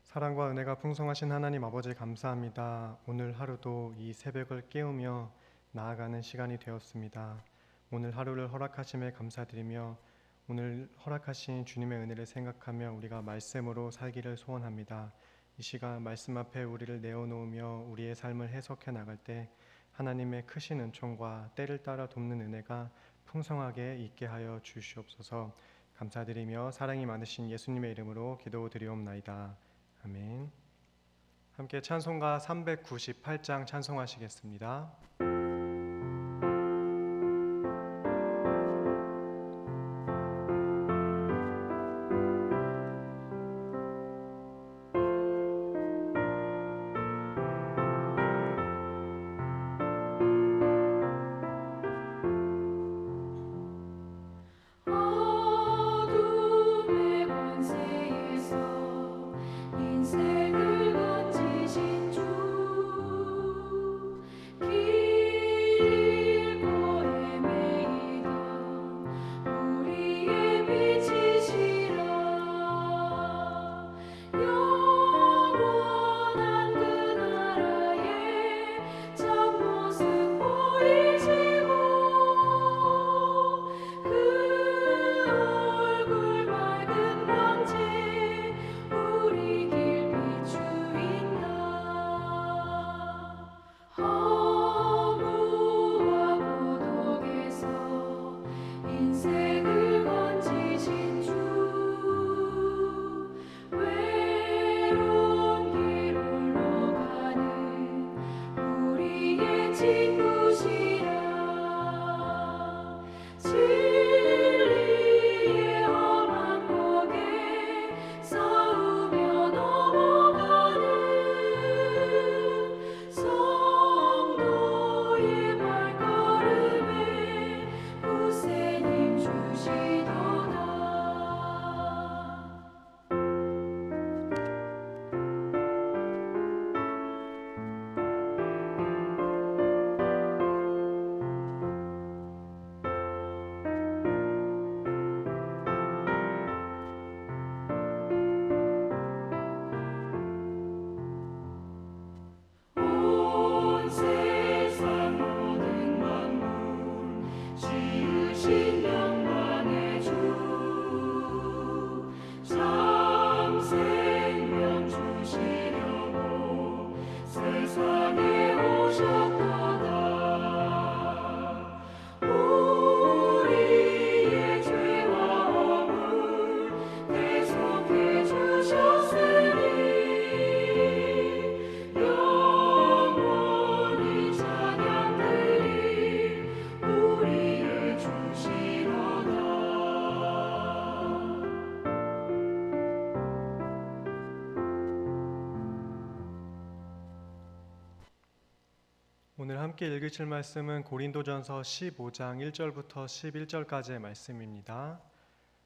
사랑과 은혜가 풍성하신 하나님 아버지 감사합니다. 오늘 하루도 이 새벽을 깨우며 나아가는 시간이 되었습니다. 오늘 하루를 허락하심에 감사드리며 오늘 허락하신 주님의 은혜를 생각하며 우리가 말씀으로 살기를 소원합니다. 이 시간 말씀 앞에 우리를 내어놓으며 우리의 삶을 해석해 나갈 때 하나님의 크신 은총과 때를 따라 돕는 은혜가 풍성하게 있게 하여 주시옵소서. 감사드리며 사랑이 많으신 예수님의 이름으로 기도드리옵나이다. 아멘. 함께 찬송가 398장 찬송하시겠습니다. 어둠의 권세에서 인생을 건지신 주, 길 잃고 헤매이던 우리의 빛이시라. 영원한 그 나라의 참모습 보이시고 그 얼굴 밝은 광채 우리 길 비추인다. 허무와 고독에서 인생을 건지신 주, 외로운 길 홀로 가는 우리의 친구시라. 진리의 험한 곡에 싸우며 넘어가는 성도의 발걸음에 구세님 주시도다. 온 세상 모든 만물 지으신 영광의 주, 참 생명 주시려고 세상에 오셨도다. 우리의 죄와 허물 대속해 주셨으니 영원히 찬양드릴 우리의 주시로다. 오늘 함께 읽으실 말씀은 고린도전서 15장 1절부터 11절까지의 말씀입니다.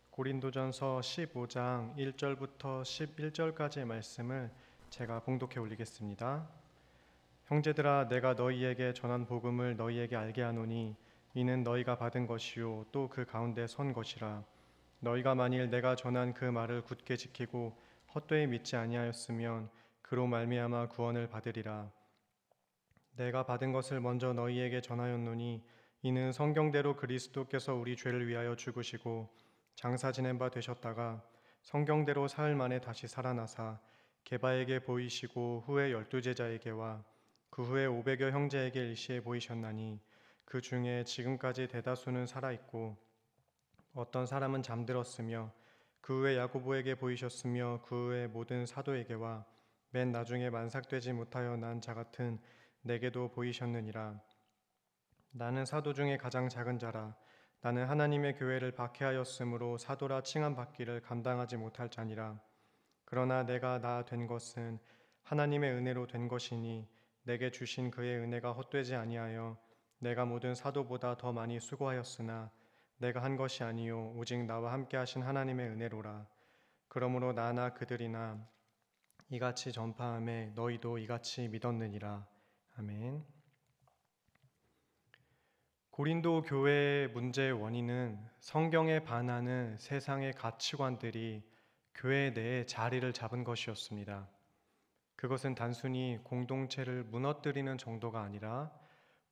고린도전서 15장 1절부터 11절까지의 말씀을 제가 봉독해 올리겠습니다. 형제들아, 내가 너희에게 전한 복음을 너희에게 알게 하노니 이는 너희가 받은 것이요 또 그 가운데 선 것이라. 너희가 만일 내가 전한 그 말을 굳게 지키고 헛되이 믿지 아니하였으면 그로 말미암아 구원을 받으리라. 내가 받은 것을 먼저 너희에게 전하였노니 이는 성경대로 그리스도께서 우리 죄를 위하여 죽으시고 장사 지낸 바 되셨다가 성경대로 사흘 만에 다시 살아나사 게바에게 보이시고 후에 12제자에게와 그 후에 500여 형제에게 일시에 보이셨나니 그 중에 지금까지 대다수는 살아있고 어떤 사람은 잠들었으며 그 후에 야고보에게 보이셨으며 그 후에 모든 사도에게와 맨 나중에 만삭되지 못하여 난 자 같은 내게도 보이셨느니라. 나는 사도 중에 가장 작은 자라. 나는 하나님의 교회를 박해하였으므로 사도라 칭함받기를 감당하지 못할 자니라. 그러나 내가 나 된 것은 하나님의 은혜로 된 것이니 내게 주신 그의 은혜가 헛되지 아니하여 내가 모든 사도보다 더 많이 수고하였으나 내가 한 것이 아니요 오직 나와 함께 하신 하나님의 은혜로라. 그러므로 나나 그들이나 이같이 전파함에 너희도 이같이 믿었느니라. 아멘. 고린도 교회의 문제의 원인은 성경에 반하는 세상의 가치관들이 교회 내에 자리를 잡은 것이었습니다. 그것은 단순히 공동체를 무너뜨리는 정도가 아니라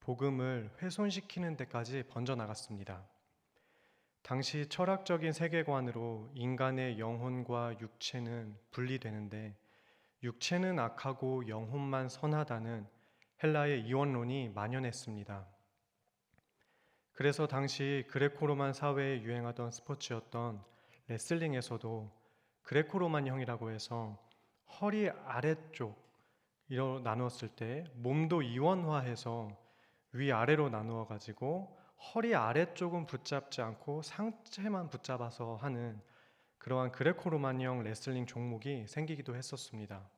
복음을 훼손시키는 데까지 번져나갔습니다. 당시 철학적인 세계관으로 인간의 영혼과 육체는 분리되는데 육체는 악하고 영혼만 선하다는 헬라의 이원론이 만연했습니다. 그래서 당시 그레코로만 사회에 유행하던 스포츠였던 레슬링에서도 그레코로만형이라고 해서 허리 아래쪽으로 나누었을 때 몸도 이원화해서 위아래로 나누어 가지고 허리 아래쪽은 붙잡지 않고 상체만 붙잡아서 하는 그러한 그레코로만형 레슬링 종목이 생기기도 했었습니다.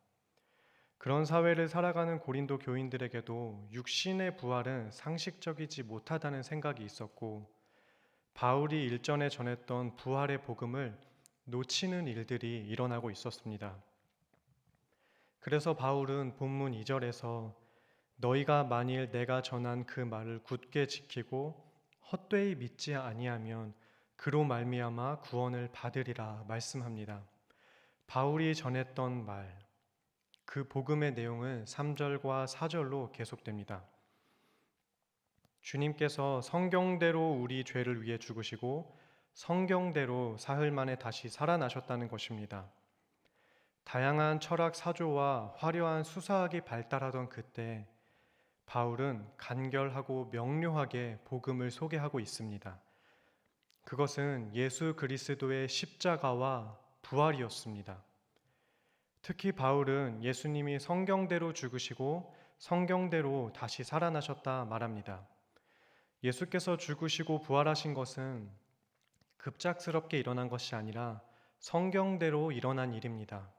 그런 사회를 살아가는 고린도 교인들에게도 육신의 부활은 상식적이지 못하다는 생각이 있었고 바울이 일전에 전했던 부활의 복음을 놓치는 일들이 일어나고 있었습니다. 그래서 바울은 본문 2절에서 너희가 만일 내가 전한 그 말을 굳게 지키고 헛되이 믿지 아니하면 그로 말미암아 구원을 받으리라 말씀합니다. 바울이 전했던 말, 그 복음의 내용은 3절과 4절로 계속됩니다. 주님께서 성경대로 우리 죄를 위해 죽으시고 성경대로 사흘 만에 다시 살아나셨다는 것입니다. 다양한 철학 사조와 화려한 수사학이 발달하던 그때 바울은 간결하고 명료하게 복음을 소개하고 있습니다. 그것은 예수 그리스도의 십자가와 부활이었습니다. 특히 바울은 예수님이 성경대로 죽으시고 성경대로 다시 살아나셨다 말합니다. 예수께서 죽으시고 부활하신 것은 급작스럽게 일어난 것이 아니라 성경대로 일어난 일입니다.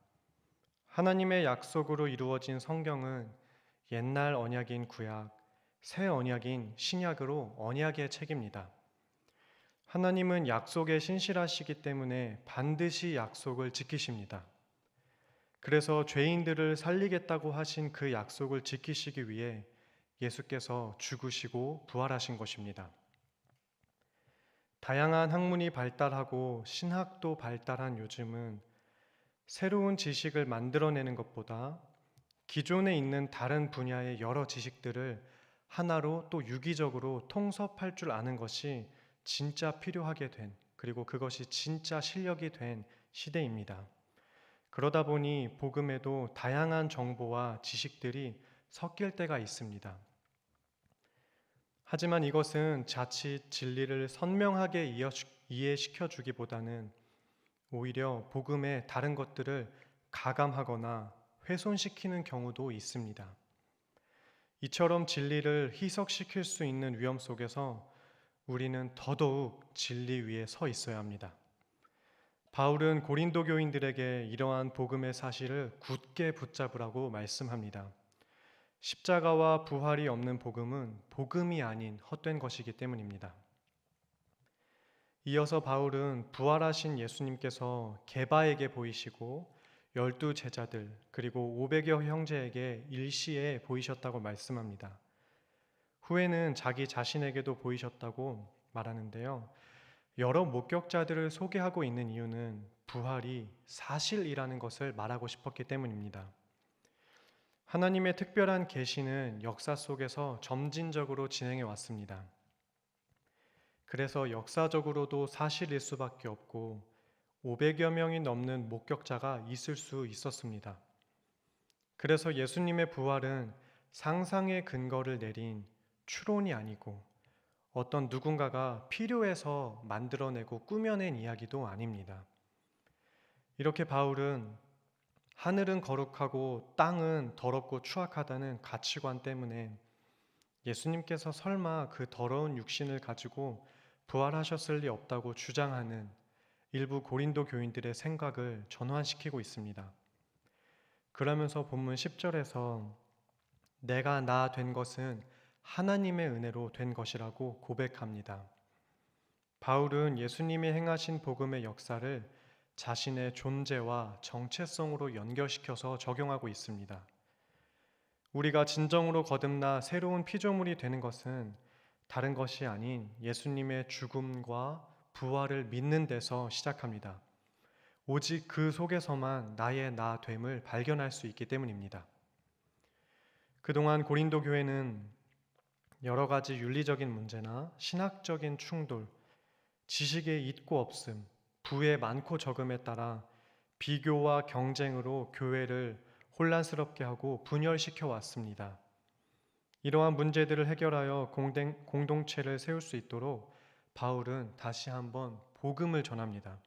하나님의 약속으로 이루어진 성경은 옛날 언약인 구약, 새 언약인 신약으로 언약의 책입니다. 하나님은 약속에 신실하시기 때문에 반드시 약속을 지키십니다. 그래서 죄인들을 살리겠다고 하신 그 약속을 지키시기 위해 예수께서 죽으시고 부활하신 것입니다. 다양한 학문이 발달하고 신학도 발달한 요즘은 새로운 지식을 만들어내는 것보다 기존에 있는 다른 분야의 여러 지식들을 하나로 또 유기적으로 통섭할 줄 아는 것이 진짜 필요하게 된, 그리고 그것이 진짜 실력이 된 시대입니다. 그러다 보니 복음에도 다양한 정보와 지식들이 섞일 때가 있습니다. 하지만 이것은 자칫 진리를 선명하게 이해시켜 주기보다는 오히려 복음의 다른 것들을 가감하거나 훼손시키는 경우도 있습니다. 이처럼 진리를 희석시킬 수 있는 위험 속에서 우리는 더더욱 진리 위에 서 있어야 합니다. 바울은 고린도 교인들에게 이러한 복음의 사실을 굳게 붙잡으라고 말씀합니다. 십자가와 부활이 없는 복음은 복음이 아닌 헛된 것이기 때문입니다. 이어서 바울은 부활하신 예수님께서 게바에게 보이시고 12 제자들 그리고 500여 형제에게 일시에 보이셨다고 말씀합니다. 후에는 자기 자신에게도 보이셨다고 말하는데요. 여러 목격자들을 소개하고 있는 이유는 부활이 사실이라는 것을 말하고 싶었기 때문입니다. 하나님의 특별한 계시는 역사 속에서 점진적으로 진행해 왔습니다. 그래서 역사적으로도 사실일 수밖에 없고 500여 명이 넘는 목격자가 있을 수 있었습니다. 그래서 예수님의 부활은 상상의 근거를 내린 추론이 아니고 어떤 누군가가 필요해서 만들어내고 꾸며낸 이야기도 아닙니다. 이렇게 바울은 하늘은 거룩하고 땅은 더럽고 추악하다는 가치관 때문에 예수님께서 설마 그 더러운 육신을 가지고 부활하셨을 리 없다고 주장하는 일부 고린도 교인들의 생각을 전환시키고 있습니다. 그러면서 본문 10절에서 내가 나 된 것은 하나님의 은혜로 된 것이라고 고백합니다. 바울은 예수님이 행하신 복음의 역사를 자신의 존재와 정체성으로 연결시켜서 적용하고 있습니다. 우리가 진정으로 거듭나 새로운 피조물이 되는 것은 다른 것이 아닌 예수님의 죽음과 부활을 믿는 데서 시작합니다. 오직 그 속에서만 나의 나 됨을 발견할 수 있기 때문입니다. 그동안 고린도 교회는 여러 가지 윤리적인 문제나 신학적인 충돌, 지식의 있고 없음, 부의 많고 적음에 따라 비교와 경쟁으로 교회를 혼란스럽게 하고 분열시켜 왔습니다. 이러한 문제들을 해결하여 공동체를 세울 수 있도록 바울은 다시 한번 복음을 전합니다.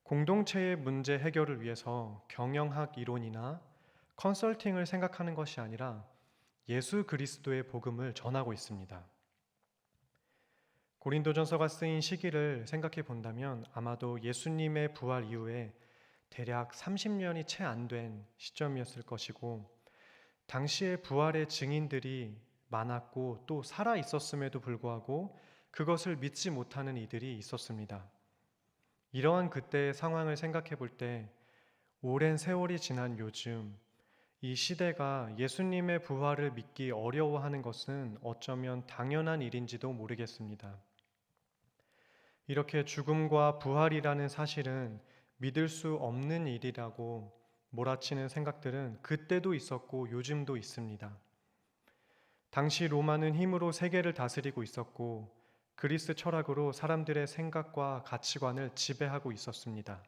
공동체의 문제 해결을 위해서 경영학 이론이나 컨설팅을 생각하는 것이 아니라 예수 그리스도의 복음을 전하고 있습니다. 고린도전서가 쓰인 시기를 생각해 본다면 아마도 예수님의 부활 이후에 대략 30년이 채 안 된 시점이었을 것이고, 당시에 부활의 증인들이 많았고 또 살아 있었음에도 불구하고 그것을 믿지 못하는 이들이 있었습니다. 이러한 그때의 상황을 생각해 볼 때 오랜 세월이 지난 요즘 이 시대가 예수님의 부활을 믿기 어려워하는 것은 어쩌면 당연한 일인지도 모르겠습니다. 이렇게 죽음과 부활이라는 사실은 믿을 수 없는 일이라고 몰아치는 생각들은 그때도 있었고 요즘도 있습니다. 당시 로마는 힘으로 세계를 다스리고 있었고 그리스 철학으로 사람들의 생각과 가치관을 지배하고 있었습니다.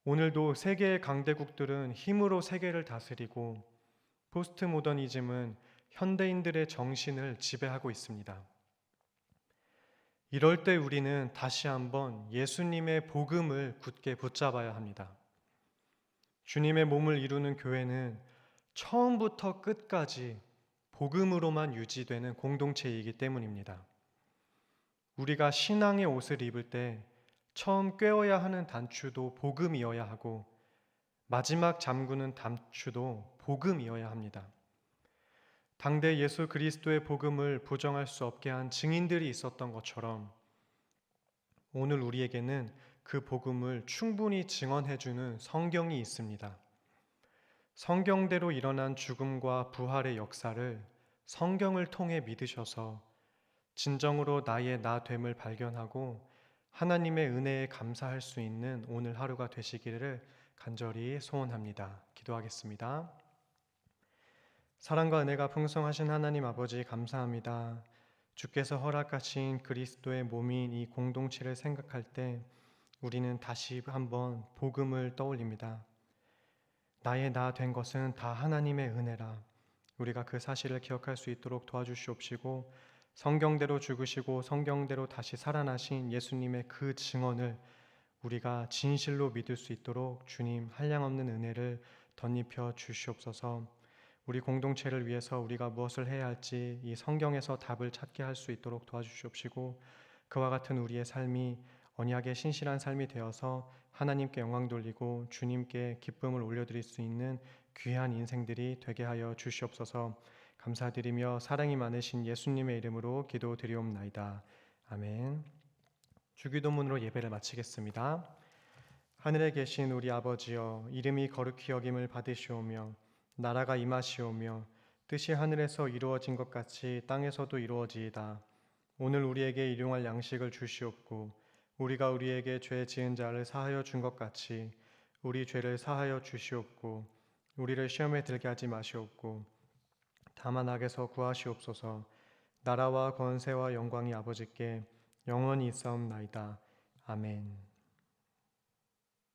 오늘도 세계의 강대국들은 힘으로 세계를 다스리고 포스트 모더니즘은 현대인들의 정신을 지배하고 있습니다. 이럴 때 우리는 다시 한번 예수님의 복음을 굳게 붙잡아야 합니다. 주님의 몸을 이루는 교회는 처음부터 끝까지 복음으로만 유지되는 공동체이기 때문입니다. 우리가 신앙의 옷을 입을 때 처음 꿰어야 하는 단추도 복음이어야 하고 마지막 잠그는 단추도 복음이어야 합니다. 당대 예수 그리스도의 복음을 부정할 수 없게 한 증인들이 있었던 것처럼 오늘 우리에게는 그 복음을 충분히 증언해주는 성경이 있습니다. 성경대로 일어난 죽음과 부활의 역사를 성경을 통해 믿으셔서 진정으로 나의 나됨을 발견하고 하나님의 은혜에 감사할 수 있는 오늘 하루가 되시기를 간절히 소원합니다. 기도하겠습니다. 사랑과 은혜가 풍성하신 하나님 아버지 감사합니다. 주께서 허락하신 그리스도의 몸인 이 공동체를 생각할 때 우리는 다시 한번 복음을 떠올립니다. 나의 나 된 것은 다 하나님의 은혜라. 우리가 그 사실을 기억할 수 있도록 도와주시옵시고 성경대로 죽으시고 성경대로 다시 살아나신 예수님의 그 증언을 우리가 진실로 믿을 수 있도록 주님 한량없는 은혜를 덧입혀 주시옵소서. 우리 공동체를 위해서 우리가 무엇을 해야 할지 이 성경에서 답을 찾게 할 수 있도록 도와주시옵시고 그와 같은 우리의 삶이 언약의 신실한 삶이 되어서 하나님께 영광 돌리고 주님께 기쁨을 올려드릴 수 있는 귀한 인생들이 되게 하여 주시옵소서. 감사드리며 사랑이 많으신 예수님의 이름으로 기도드리옵나이다. 아멘. 주기도문으로 예배를 마치겠습니다. 하늘에 계신 우리 아버지여, 이름이 거룩히 여김을 받으시오며 나라가 임하시오며 뜻이 하늘에서 이루어진 것 같이 땅에서도 이루어지이다. 오늘 우리에게 일용할 양식을 주시옵고 우리가 우리에게 죄 지은 자를 사하여 준 것 같이 우리 죄를 사하여 주시옵고 우리를 시험에 들게 하지 마시옵고 다만 악에서 구하시옵소서. 나라와 권세와 영광이 아버지께 영원히 있사옵나이다. 아멘.